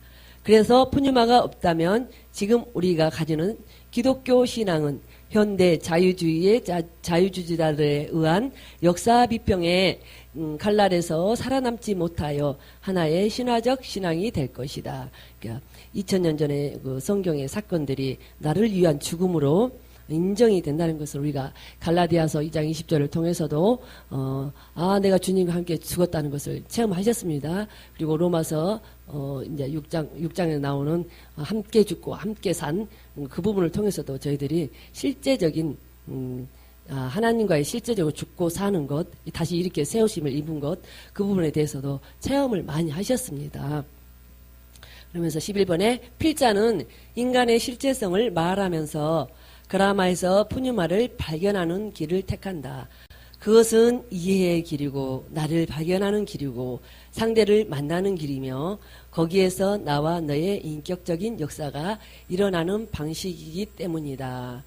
그래서 푸뉴마가 없다면 지금 우리가 가지는 기독교 신앙은 현대 자유주의의 자유주의자들에 의한 역사 비평의 칼날에서 살아남지 못하여 하나의 신화적 신앙이 될 것이다. 그러니까 2000년 전의 그 성경의 사건들이 나를 위한 죽음으로 인정이 된다는 것을 우리가 갈라디아서 2장 20절을 통해서도 내가 주님과 함께 죽었다는 것을 체험하셨습니다. 그리고 로마서 이제 6장에 나오는 함께 죽고 함께 산 그 부분을 통해서도 저희들이 실제적인 하나님과의 실제적으로 죽고 사는 것, 다시 이렇게 세우심을 입은 것, 그 부분에 대해서도 체험을 많이 하셨습니다. 그러면서 11번에 필자는 인간의 실제성을 말하면서 그라마에서 푸뉴마를 발견하는 길을 택한다. 그것은 이해의 길이고 나를 발견하는 길이고 상대를 만나는 길이며 거기에서 나와 너의 인격적인 역사가 일어나는 방식이기 때문이다.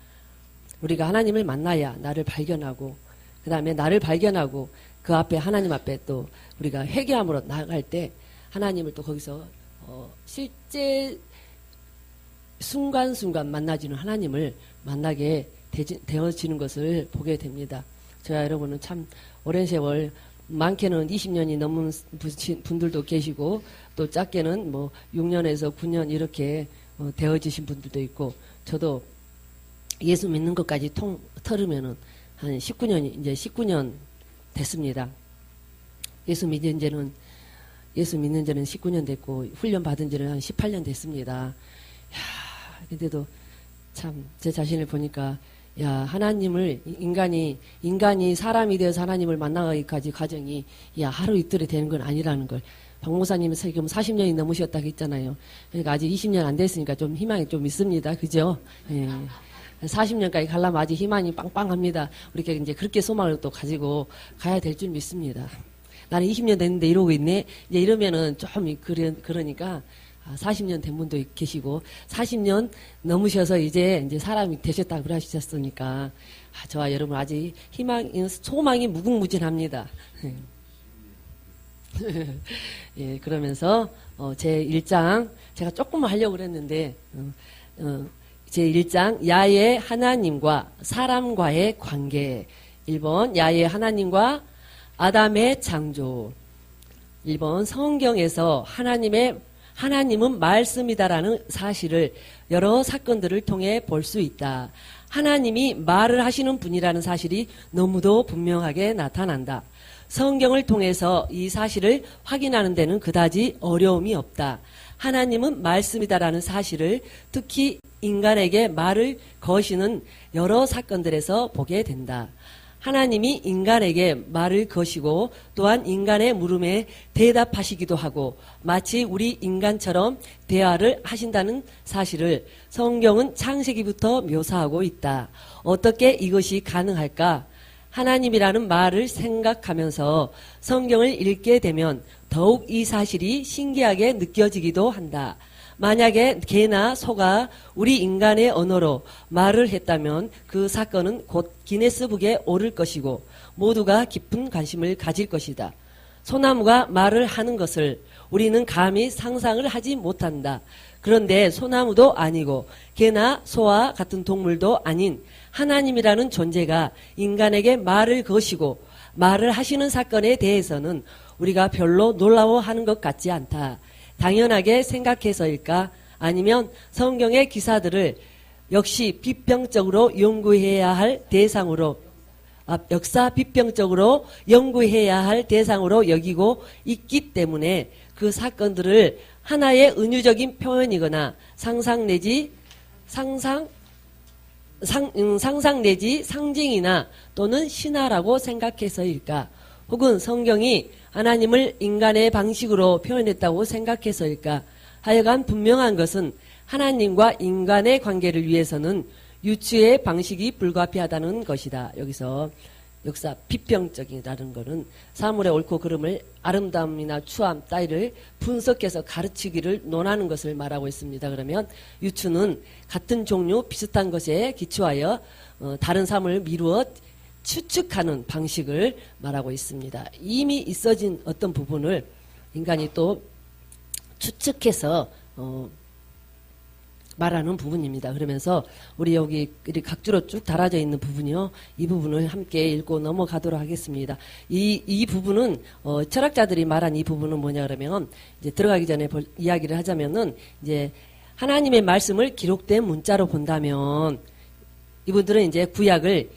우리가 하나님을 만나야 나를 발견하고 그 다음에 나를 발견하고 그 앞에 하나님 앞에 또 우리가 회개함으로 나아갈 때 하나님을 또 거기서 실제 순간순간 만나지는 하나님을 만나게 되어지는 것을 보게 됩니다. 저와 여러분은 참 오랜 세월 많게는 20년이 넘은 분들도 계시고 또 작게는 뭐 6년에서 9년 이렇게 되어지신 분들도 있고 저도 예수 믿는 것까지 털으면은 한 19년 됐습니다. 예수 믿은 지는 예수 믿는 지는 19년 됐고 훈련 받은 지는 한 18년 됐습니다. 야, 근데도 참 제 자신을 보니까 야, 하나님을 인간이 사람이 되어서 하나님을 만나기까지 과정이 야, 하루 이틀에 되는 건 아니라는 걸 박 목사님은 지금 40년이 넘으셨다고 했잖아요. 그러니까 아직 20년 안 됐으니까 좀 희망이 좀 있습니다. 그죠? 예. 40년까지 가려면 아직 희망이 빵빵합니다. 우리가 이제 그렇게 소망을 또 가지고 가야 될 줄 믿습니다. 나는 20년 됐는데 이러고 있네. 이제 이러면은 좀 그러니까 40년 된 분도 계시고 40년 넘으셔서 이제 사람이 되셨다고 그러셨으니까 저와 여러분 아직 소망이 무궁무진합니다. 예, 그러면서 제 1장 제가 조금만 하려고 그랬는데 제 1장 야외 하나님과 사람과의 관계 1번 야외 하나님과 아담의 창조 1번 성경에서 하나님은 말씀이다라는 사실을 여러 사건들을 통해 볼 수 있다. 하나님이 말을 하시는 분이라는 사실이 너무도 분명하게 나타난다. 성경을 통해서 이 사실을 확인하는 데는 그다지 어려움이 없다. 하나님은 말씀이다라는 사실을 특히 인간에게 말을 거시는 여러 사건들에서 보게 된다. 하나님이 인간에게 말을 거시고 또한 인간의 물음에 대답하시기도 하고 마치 우리 인간처럼 대화를 하신다는 사실을 성경은 창세기부터 묘사하고 있다. 어떻게 이것이 가능할까? 하나님이라는 말을 생각하면서 성경을 읽게 되면 더욱 이 사실이 신기하게 느껴지기도 한다. 만약에 개나 소가 우리 인간의 언어로 말을 했다면 그 사건은 곧 기네스북에 오를 것이고 모두가 깊은 관심을 가질 것이다. 소나무가 말을 하는 것을 우리는 감히 상상을 하지 못한다. 그런데 소나무도 아니고 개나 소와 같은 동물도 아닌 하나님이라는 존재가 인간에게 말을 거시고 말을 하시는 사건에 대해서는 우리가 별로 놀라워하는 것 같지 않다. 당연하게 생각해서일까? 아니면 성경의 기사들을 역시 비평적으로 연구해야 할 대상으로 역사 비평적으로 연구해야 할 대상으로 여기고 있기 때문에 그 사건들을 하나의 은유적인 표현이거나 상상 내지 상징이나 또는 신화라고 생각해서일까? 혹은 성경이 하나님을 인간의 방식으로 표현했다고 생각해서일까? 하여간 분명한 것은 하나님과 인간의 관계를 위해서는 유추의 방식이 불가피하다는 것이다. 여기서 역사 비평적이라는 것은 사물의 옳고 그름을 아름다움이나 추함 따위를 분석해서 가르치기를 논하는 것을 말하고 있습니다. 그러면 유추는 같은 종류 비슷한 것에 기초하여 다른 사물을 미루어 추측하는 방식을 말하고 있습니다. 이미 있어진 어떤 부분을 인간이 또 추측해서 말하는 부분입니다. 그러면서 우리 여기 각주로 쭉 달아져 있는 부분이요. 이 부분을 함께 읽고 넘어가도록 하겠습니다. 이 부분은 철학자들이 말한 이 부분은 뭐냐 그러면 이제 들어가기 전에 이야기를 하자면은 이제 하나님의 말씀을 기록된 문자로 본다면 이분들은 이제 구약을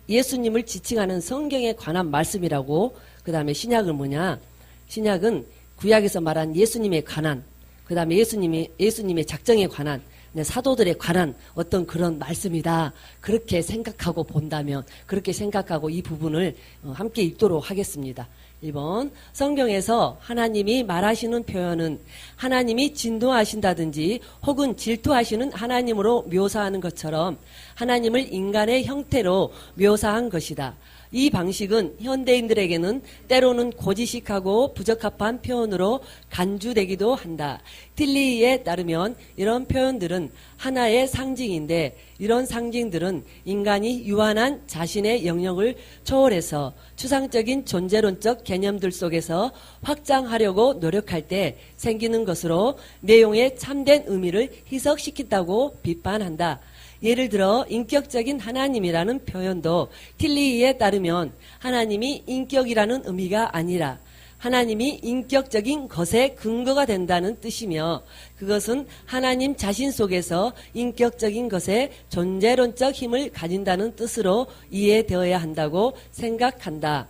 예수님을 지칭하는 성경에 관한 말씀이라고 그 다음에 신약은 뭐냐? 신약은 구약에서 말한 예수님에 관한 그 다음에 예수님의 작정에 관한 사도들에 관한 어떤 그런 말씀이다. 그렇게 생각하고 본다면 그렇게 생각하고 이 부분을 함께 읽도록 하겠습니다. 1번 성경에서 하나님이 말하시는 표현은 하나님이 진노하신다든지 혹은 질투하시는 하나님으로 묘사하는 것처럼 하나님을 인간의 형태로 묘사한 것이다. 이 방식은 현대인들에게는 때로는 고지식하고 부적합한 표현으로 간주되기도 한다. 틸리에 따르면 이런 표현들은 하나의 상징인데 이런 상징들은 인간이 유한한 자신의 영역을 초월해서 추상적인 존재론적 개념들 속에서 확장하려고 노력할 때 생기는 것으로 내용의 참된 의미를 희석시킨다고 비판한다. 예를 들어 인격적인 하나님이라는 표현도 틸리에 따르면 하나님이 인격이라는 의미가 아니라 하나님이 인격적인 것의 근거가 된다는 뜻이며 그것은 하나님 자신 속에서 인격적인 것의 존재론적 힘을 가진다는 뜻으로 이해되어야 한다고 생각한다.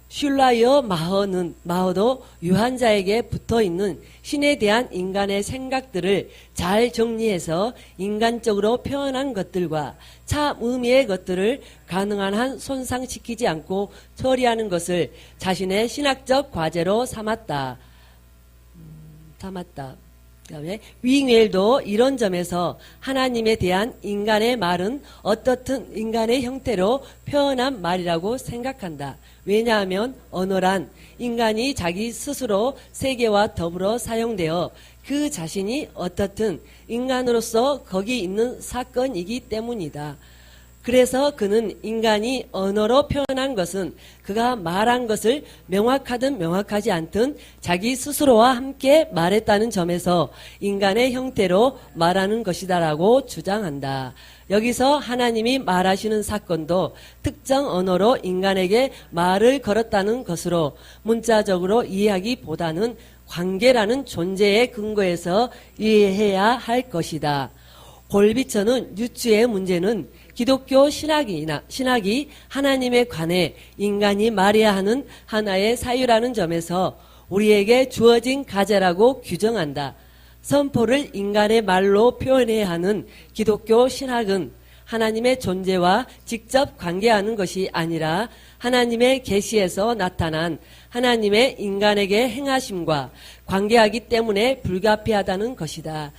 슐라이어 마허도 유한자에게 붙어있는 신에 대한 인간의 생각들을 잘 정리해서 인간적으로 표현한 것들과 참 의미의 것들을 가능한 한 손상시키지 않고 처리하는 것을 자신의 신학적 과제로 삼았다. 그다음에 윙웰도 이런 점에서 하나님에 대한 인간의 말은 어떻든 인간의 형태로 표현한 말이라고 생각한다. 왜냐하면 언어란 인간이 자기 스스로 세계와 더불어 사용되어 그 자신이 어떻든 인간으로서 거기 있는 사건이기 때문이다. 그래서 그는 인간이 언어로 표현한 것은 그가 말한 것을 명확하든 명확하지 않든 자기 스스로와 함께 말했다는 점에서 인간의 형태로 말하는 것이다라고 주장한다. 여기서 하나님이 말하시는 사건도 특정 언어로 인간에게 말을 걸었다는 것으로 문자적으로 이해하기보다는 관계라는 존재의 근거에서 이해해야 할 것이다. 골비처는 유추의 문제는 기독교 신학이 하나님에 관해 인간이 말해야 하는 하나의 사유라는 점에서 우리에게 주어진 과제라고 규정한다. 선포를 인간의 말로 표현해야 하는 기독교 신학은 하나님의 존재와 직접 관계하는 것이 아니라 하나님의 계시에서 나타난 하나님의 인간에게 행하심과 관계하기 때문에 불가피하다는 것이다.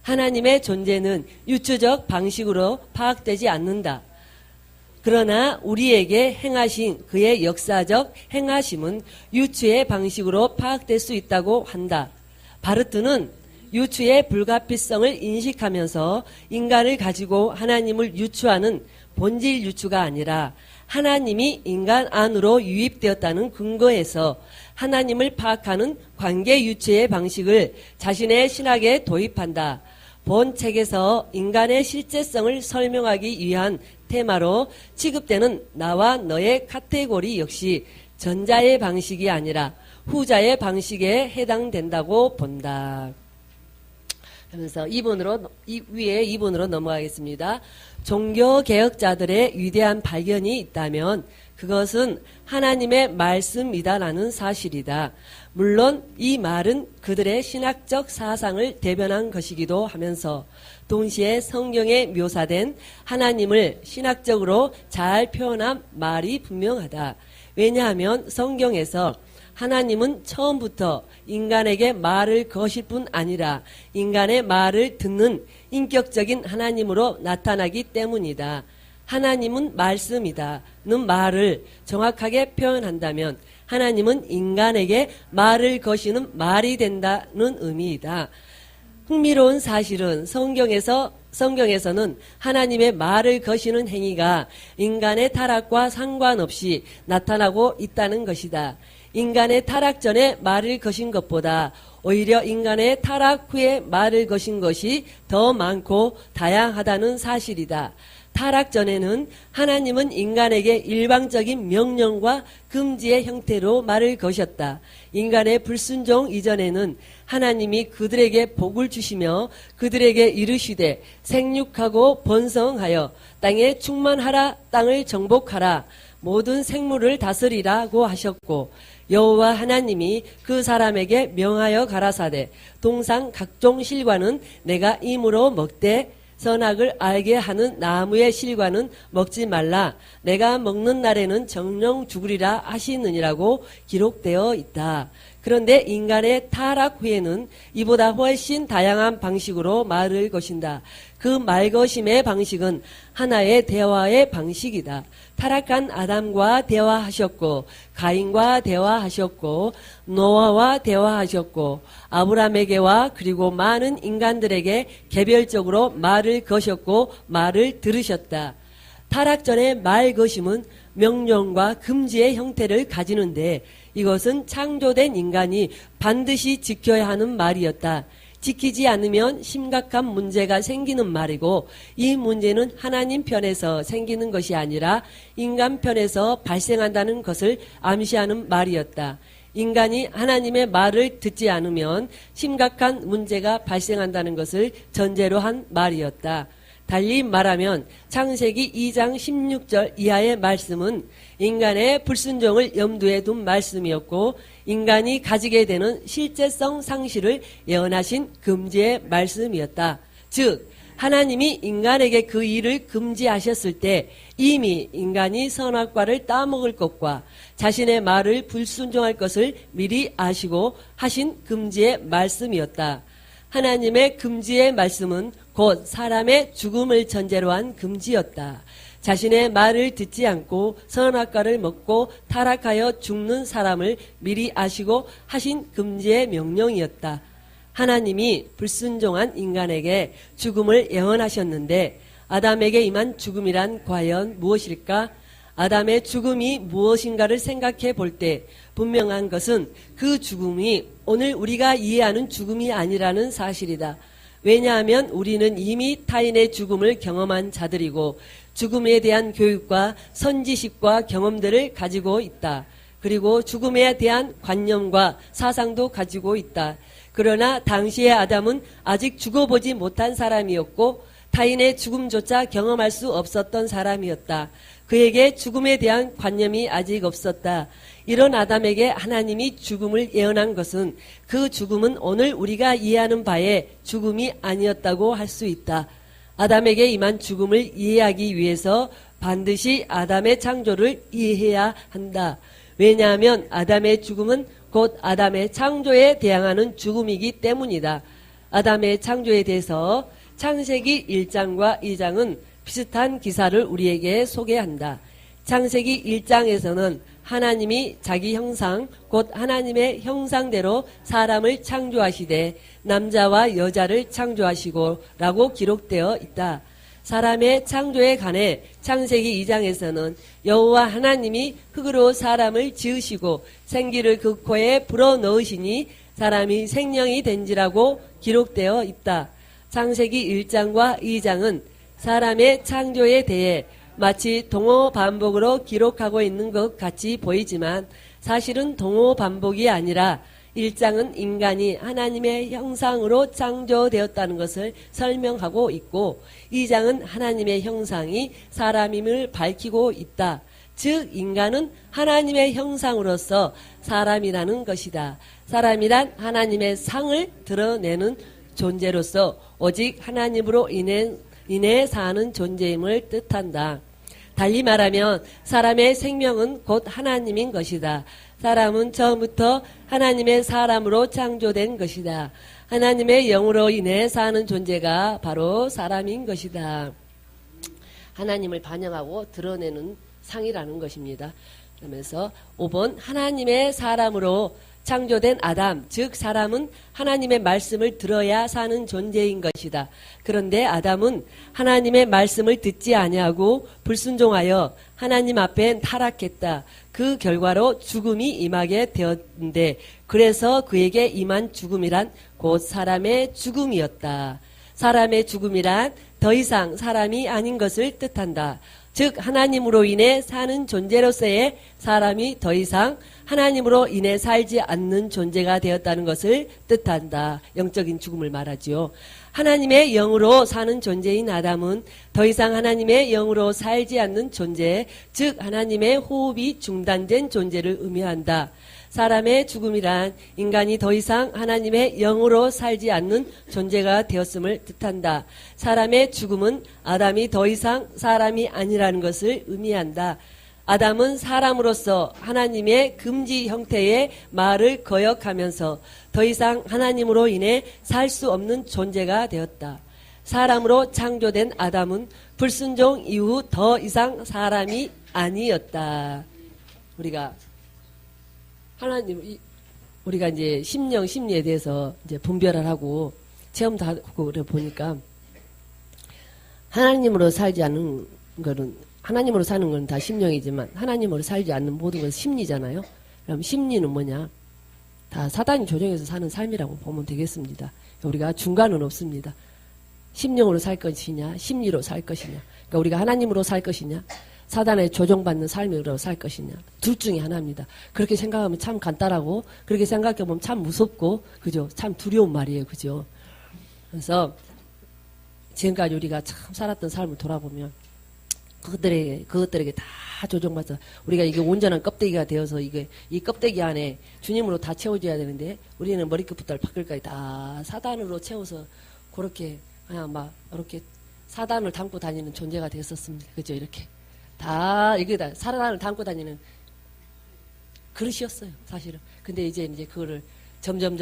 하나님의 존재는 유추적 방식으로 파악되지 않는다. 그러나 우리에게 행하신 그의 역사적 행하심은 유추의 방식으로 파악될 수 있다고 한다. 바르트는 유추의 불가피성을 인식하면서 인간을 가지고 하나님을 유추하는 본질 유추가 아니라 하나님이 인간 안으로 유입되었다는 근거에서 하나님을 파악하는 관계 유추의 방식을 자신의 신학에 도입한다. 본 책에서 인간의 실제성을 설명하기 위한 테마로 취급되는 나와 너의 카테고리 역시 전자의 방식이 아니라 후자의 방식에 해당된다고 본다. 하면서 위에 2번으로 넘어가겠습니다. 종교개혁자들의 위대한 발견이 있다면 그것은 하나님의 말씀이다라는 사실이다. 물론 이 말은 그들의 신학적 사상을 대변한 것이기도 하면서 동시에 성경에 묘사된 하나님을 신학적으로 잘 표현한 말이 분명하다. 왜냐하면 성경에서 하나님은 처음부터 인간에게 말을 거실 뿐 아니라 인간의 말을 듣는 인격적인 하나님으로 나타나기 때문이다. 하나님은 말씀이다 는 말을 정확하게 표현한다면 하나님은 인간에게 말을 거시는 말이 된다는 의미이다. 흥미로운 사실은 성경에서는 하나님의 말을 거시는 행위가 인간의 타락과 상관없이 나타나고 있다는 것이다. 인간의 타락 전에 말을 거신 것보다 오히려 인간의 타락 후에 말을 거신 것이 더 많고 다양하다는 사실이다. 타락 전에는 하나님은 인간에게 일방적인 명령과 금지의 형태로 말을 거셨다. 인간의 불순종 이전에는 하나님이 그들에게 복을 주시며 그들에게 이르시되 생육하고 번성하여 땅에 충만하라, 땅을 정복하라, 모든 생물을 다스리라고 하셨고 여호와 하나님이 그 사람에게 명하여 가라사대 동상 각종 실과는 내가 임으로 먹되 선악을 알게 하는 나무의 실과는 먹지 말라. 내가 먹는 날에는 정령 죽으리라 하시느니라고 기록되어 있다. 그런데 인간의 타락 후에는 이보다 훨씬 다양한 방식으로 말을 거신다. 그 말거심의 방식은 하나의 대화의 방식이다. 타락한 아담과 대화하셨고 가인과 대화하셨고 노아와 대화하셨고 아브라함에게와 그리고 많은 인간들에게 개별적으로 말을 거셨고 말을 들으셨다. 타락 전의 말 거심은 명령과 금지의 형태를 가지는데 이것은 창조된 인간이 반드시 지켜야 하는 말이었다. 지키지 않으면 심각한 문제가 생기는 말이고 이 문제는 하나님 편에서 생기는 것이 아니라 인간 편에서 발생한다는 것을 암시하는 말이었다. 인간이 하나님의 말을 듣지 않으면 심각한 문제가 발생한다는 것을 전제로 한 말이었다. 달리 말하면 창세기 2장 16절 이하의 말씀은 인간의 불순종을 염두에 둔 말씀이었고 인간이 가지게 되는 실제성 상실을 예언하신 금지의 말씀이었다. 즉 하나님이 인간에게 그 일을 금지하셨을 때 이미 인간이 선악과를 따먹을 것과 자신의 말을 불순종할 것을 미리 아시고 하신 금지의 말씀이었다. 하나님의 금지의 말씀은 곧 사람의 죽음을 전제로 한 금지였다. 자신의 말을 듣지 않고 선악과를 먹고 타락하여 죽는 사람을 미리 아시고 하신 금지의 명령이었다. 하나님이 불순종한 인간에게 죽음을 예언하셨는데 아담에게 임한 죽음이란 과연 무엇일까? 아담의 죽음이 무엇인가를 생각해 볼 때 분명한 것은 그 죽음이 오늘 우리가 이해하는 죽음이 아니라는 사실이다. 왜냐하면 우리는 이미 타인의 죽음을 경험한 자들이고 죽음에 대한 교육과 선지식과 경험들을 가지고 있다. 그리고 죽음에 대한 관념과 사상도 가지고 있다. 그러나 당시의 아담은 아직 죽어보지 못한 사람이었고 타인의 죽음조차 경험할 수 없었던 사람이었다. 그에게 죽음에 대한 관념이 아직 없었다. 이런 아담에게 하나님이 죽음을 예언한 것은 그 죽음은 오늘 우리가 이해하는 바의 죽음이 아니었다고 할 수 있다. 아담에게 임한 죽음을 이해하기 위해서 반드시 아담의 창조를 이해해야 한다. 왜냐하면 아담의 죽음은 곧 아담의 창조에 대항하는 죽음이기 때문이다. 아담의 창조에 대해서 창세기 1장과 2장은 비슷한 기사를 우리에게 소개한다. 창세기 1장에서는 하나님이 자기 형상, 곧 하나님의 형상대로 사람을 창조하시되 남자와 여자를 창조하시고 라고 기록되어 있다. 사람의 창조에 관해 창세기 2장에서는 여호와 하나님이 흙으로 사람을 지으시고 생기를 그 코에 불어넣으시니 사람이 생명이 된지라고 기록되어 있다. 창세기 1장과 2장은 사람의 창조에 대해 마치 동호 반복으로 기록하고 있는 것 같이 보이지만 사실은 동호 반복이 아니라 1장은 인간이 하나님의 형상으로 창조되었다는 것을 설명하고 있고 2장은 하나님의 형상이 사람임을 밝히고 있다. 즉 인간은 하나님의 형상으로서 사람이라는 것이다. 사람이란 하나님의 상을 드러내는 존재로서 오직 하나님으로 인해 사는 존재임을 뜻한다. 달리 말하면 사람의 생명은 곧 하나님인 것이다. 사람은 처음부터 하나님의 사람으로 창조된 것이다. 하나님의 영으로 인해 사는 존재가 바로 사람인 것이다. 하나님을 반영하고 드러내는 상이라는 것입니다. 그러면서 5번 하나님의 사람으로 창조된 아담, 즉 사람은 하나님의 말씀을 들어야 사는 존재인 것이다. 그런데 아담은 하나님의 말씀을 듣지 아니하고 불순종하여 하나님 앞에 타락했다. 그 결과로 죽음이 임하게 되었는데 그래서 그에게 임한 죽음이란 곧 사람의 죽음이었다. 사람의 죽음이란 더 이상 사람이 아닌 것을 뜻한다. 즉 하나님으로 인해 사는 존재로서의 사람이 더 이상 하나님으로 인해 살지 않는 존재가 되었다는 것을 뜻한다. 영적인 죽음을 말하지요. 하나님의 영으로 사는 존재인 아담은 더 이상 하나님의 영으로 살지 않는 존재, 즉 하나님의 호흡이 중단된 존재를 의미한다. 사람의 죽음이란 인간이 더 이상 하나님의 영으로 살지 않는 존재가 되었음을 뜻한다. 사람의 죽음은 아담이 더 이상 사람이 아니라는 것을 의미한다. 아담은 사람으로서 하나님의 금지 형태의 말을 거역하면서 더 이상 하나님으로 인해 살 수 없는 존재가 되었다. 사람으로 창조된 아담은 불순종 이후 더 이상 사람이 아니었다. 우리가 이제 심령, 심리에 대해서 이제 분별을 하고 체험도 하고 그래 보니까 하나님으로 살지 않는 거는 하나님으로 사는 건 다 심령이지만 하나님으로 살지 않는 모든 것은 심리잖아요. 그럼 심리는 뭐냐? 다 사단이 조정해서 사는 삶이라고 보면 되겠습니다. 우리가 중간은 없습니다. 심령으로 살 것이냐, 심리로 살 것이냐. 그러니까 우리가 하나님으로 살 것이냐, 사단에 조종받는 삶으로 살 것이냐. 둘 중에 하나입니다. 그렇게 생각하면 참 간단하고 그렇게 생각해보면 참 무섭고 그죠? 참 두려운 말이에요. 그죠? 그래서 지금까지 우리가 참 살았던 삶을 돌아보면 그것들에게 다 조정받아서 우리가 이게 온전한 껍데기가 되어서 이게 이 껍데기 안에 주님으로 다 채워줘야 되는데 우리는 머리끝부터 발끝까지 다 사단으로 채워서 그렇게 그냥 막 이렇게 사단을 담고 다니는 존재가 됐었습니다. 그죠? 이렇게 다 이게 다 사단을 담고 다니는 그릇이었어요, 사실은. 근데 이제 그거를 점점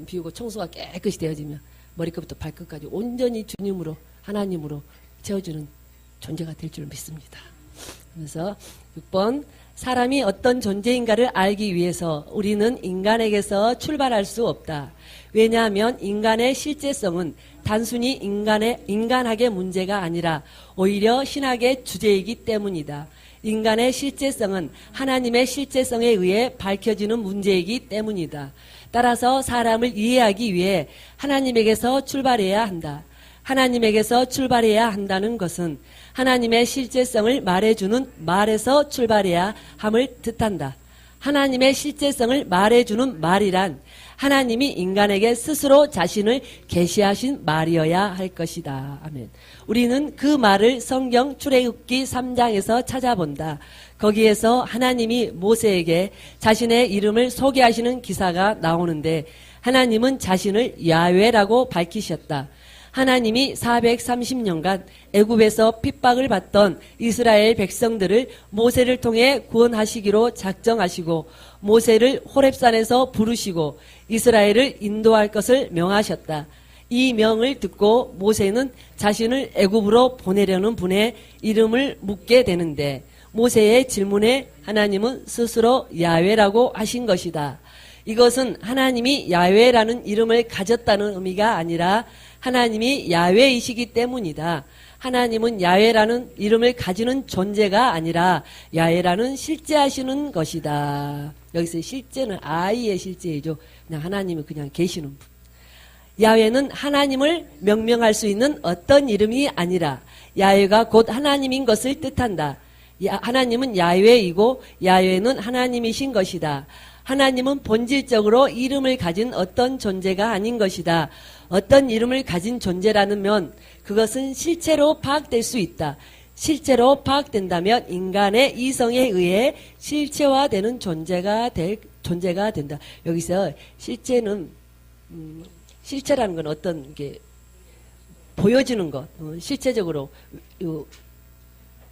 비우고 청소가 깨끗이 되어지면 머리끝부터 발끝까지 온전히 주님으로 하나님으로 채워주는 존재가 될 줄 믿습니다. 그래서 6번 사람이 어떤 존재인가를 알기 위해서 우리는 인간에게서 출발할 수 없다. 왜냐하면 인간의 실제성은 단순히 인간학의 문제가 아니라 오히려 신학의 주제이기 때문이다. 인간의 실제성은 하나님의 실제성에 의해 밝혀지는 문제이기 때문이다. 따라서 사람을 이해하기 위해 하나님에게서 출발해야 한다. 하나님에게서 출발해야 한다는 것은 하나님의 실제성을 말해주는 말에서 출발해야 함을 뜻한다. 하나님의 실제성을 말해주는 말이란 하나님이 인간에게 스스로 자신을 계시하신 말이어야 할 것이다. 아멘. 우리는 그 말을 성경 출애굽기 3장에서 찾아본다. 거기에서 하나님이 모세에게 자신의 이름을 소개하시는 기사가 나오는데 하나님은 자신을 야훼라고 밝히셨다. 하나님이 430년간 애굽에서 핍박을 받던 이스라엘 백성들을 모세를 통해 구원하시기로 작정하시고 모세를 호렙산에서 부르시고 이스라엘을 인도할 것을 명하셨다. 이 명을 듣고 모세는 자신을 애굽으로 보내려는 분의 이름을 묻게 되는데 모세의 질문에 하나님은 스스로 야훼라고 하신 것이다. 이것은 하나님이 야훼라는 이름을 가졌다는 의미가 아니라 하나님이 야훼이시기 때문이다. 하나님은 야훼라는 이름을 가지는 존재가 아니라 야훼라는 실제하시는 것이다. 여기서 실제는 아이의 실제이죠. 그냥 하나님이 그냥 계시는 분. 야훼는 하나님을 명명할 수 있는 어떤 이름이 아니라 야훼가 곧 하나님인 것을 뜻한다. 하나님은 야훼이고 야훼는 하나님이신 것이다. 하나님은 본질적으로 이름을 가진 어떤 존재가 아닌 것이다. 어떤 이름을 가진 존재라면 그것은 실체로 파악될 수 있다. 실제로 파악된다면 인간의 이성에 의해 실체화되는 존재가 된다. 여기서 실체는 실체라는 건 어떤 게 보여지는 것, 실체적으로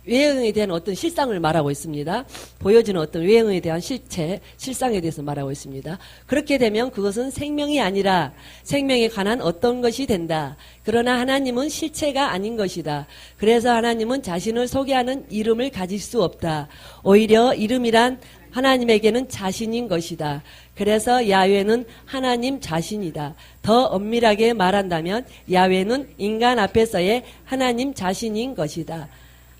외형에 대한 어떤 실상을 말하고 있습니다. 보여지는 어떤 외형에 대한 실상에 대해서 말하고 있습니다. 그렇게 되면 그것은 생명이 아니라 생명에 관한 어떤 것이 된다. 그러나 하나님은 실체가 아닌 것이다. 그래서 하나님은 자신을 소개하는 이름을 가질 수 없다. 오히려 이름이란 하나님에게는 자신인 것이다. 그래서 야훼는 하나님 자신이다. 더 엄밀하게 말한다면 야훼는 인간 앞에서의 하나님 자신인 것이다.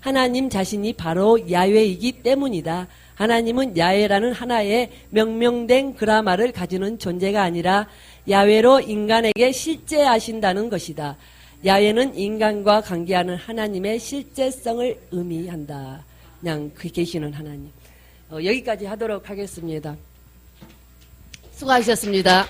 하나님 자신이 바로 야훼이기 때문이다. 하나님은 야훼라는 하나의 명명된 그라마를 가지는 존재가 아니라 야훼로 인간에게 실제하신다는 것이다. 야훼는 인간과 관계하는 하나님의 실제성을 의미한다. 그냥 그 계시는 하나님. 여기까지 하도록 하겠습니다. 수고하셨습니다.